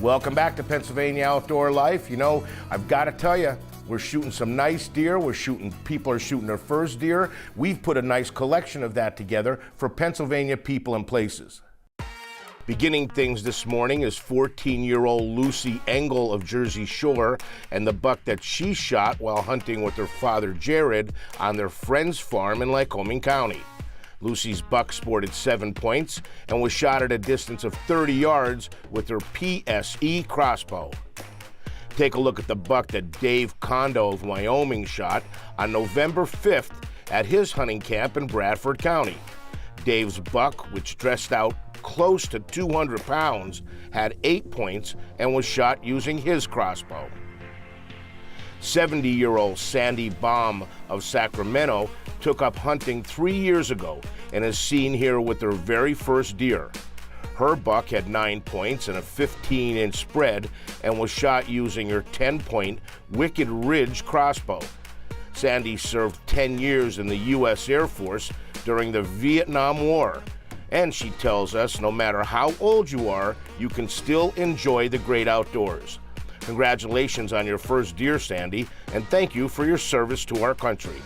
Welcome back to Pennsylvania Outdoor Life. You know, I've got to tell you, we're shooting some nice deer. People are shooting their first deer. We've put a nice collection of that together for Pennsylvania people and places. Beginning things this morning is 14-year-old Lucy Engel of Jersey Shore and the buck that she shot while hunting with her father Jared on their friend's farm in Lycoming County. Lucy's buck sported 7 points and was shot at a distance of 30 yards with her PSE crossbow. Take a look at the buck that Dave Condo of Wyoming shot on November 5th at his hunting camp in Bradford County. Dave's buck, which dressed out close to 200 pounds, had 8 points and was shot using his crossbow. 70-year-old Sandy Baum of Sacramento took up hunting 3 years ago and is seen here with her very first deer. Her buck had 9 points and a 15-inch spread and was shot using her 10-point Wicked Ridge crossbow. Sandy served 10 years in the U.S. Air Force during the Vietnam War, and she tells us no matter how old you are, you can still enjoy the great outdoors. Congratulations on your first deer, Sandy, and thank you for your service to our country.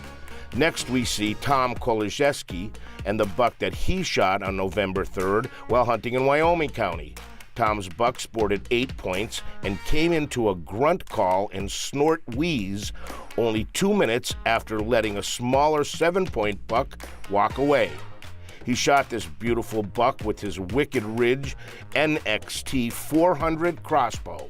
Next, we see Tom Koliszewski and the buck that he shot on November 3rd while hunting in Wyoming County. Tom's buck sported 8 points and came into a grunt call and snort wheeze only 2 minutes after letting a smaller 7-point buck walk away. He shot this beautiful buck with his Wicked Ridge NXT 400 crossbow.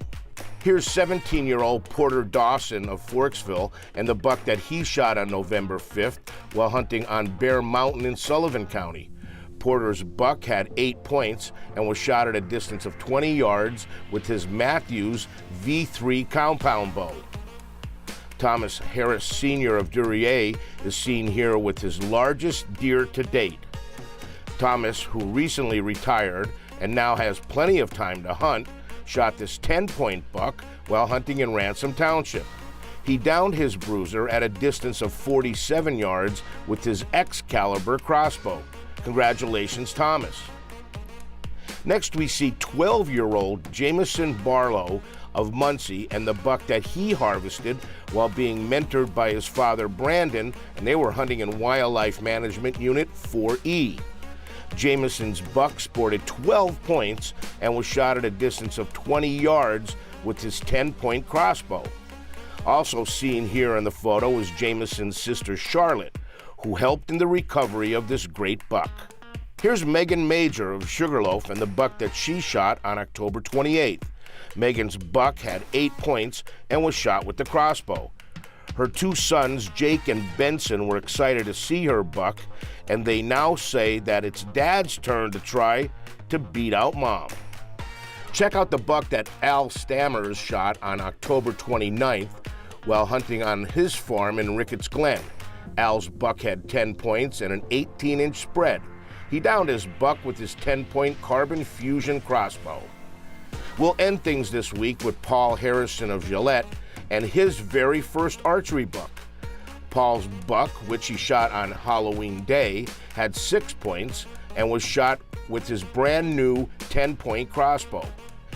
Here's 17-year-old Porter Dawson of Forksville and the buck that he shot on November 5th while hunting on Bear Mountain in Sullivan County. Porter's buck had 8 points and was shot at a distance of 20 yards with his Matthews V3 compound bow. Thomas Harris Sr. of Duryea is seen here with his largest deer to date. Thomas, who recently retired and now has plenty of time to hunt, shot this 10-point buck while hunting in Ransom Township. He downed his bruiser at a distance of 47 yards with his Excalibur crossbow. Congratulations, Thomas. Next, we see 12-year-old Jameson Barlow of Muncy and the buck that he harvested while being mentored by his father Brandon, and they were hunting in Wildlife Management Unit 4E. Jameson's buck sported 12 points and was shot at a distance of 20 yards with his 10-point crossbow. Also seen here in the photo is Jameson's sister Charlotte, who helped in the recovery of this great buck. Here's Megan Major of Sugarloaf and the buck that she shot on October 28th. Megan's buck had 8 points and was shot with the crossbow. Her 2 sons, Jake and Benson, were excited to see her buck, and they now say that it's Dad's turn to try to beat out Mom. Check out the buck that Al Stammers shot on October 29th while hunting on his farm in Ricketts Glen. Al's buck had 10 points and an 18-inch spread. He downed his buck with his 10-point Carbon Fusion crossbow. We'll end things this week with Paul Harrison of Gillett and his very first archery buck. Paul's buck, which he shot on Halloween Day, had 6 points and was shot with his brand new 10-point crossbow.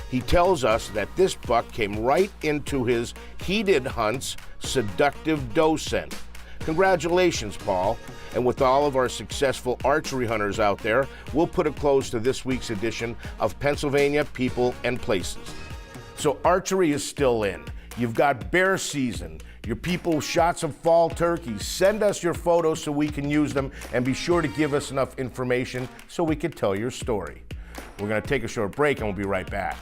He tells us that this buck came right into his heated hunt's seductive doe scent. Congratulations, Paul. And with all of our successful archery hunters out there, we'll put a close to this week's edition of Pennsylvania People and Places. So archery is still in. You've got bear season. Your people shot some fall turkeys. Send us your photos so we can use them, and be sure to give us enough information so we can tell your story. We're going to take a short break and we'll be right back.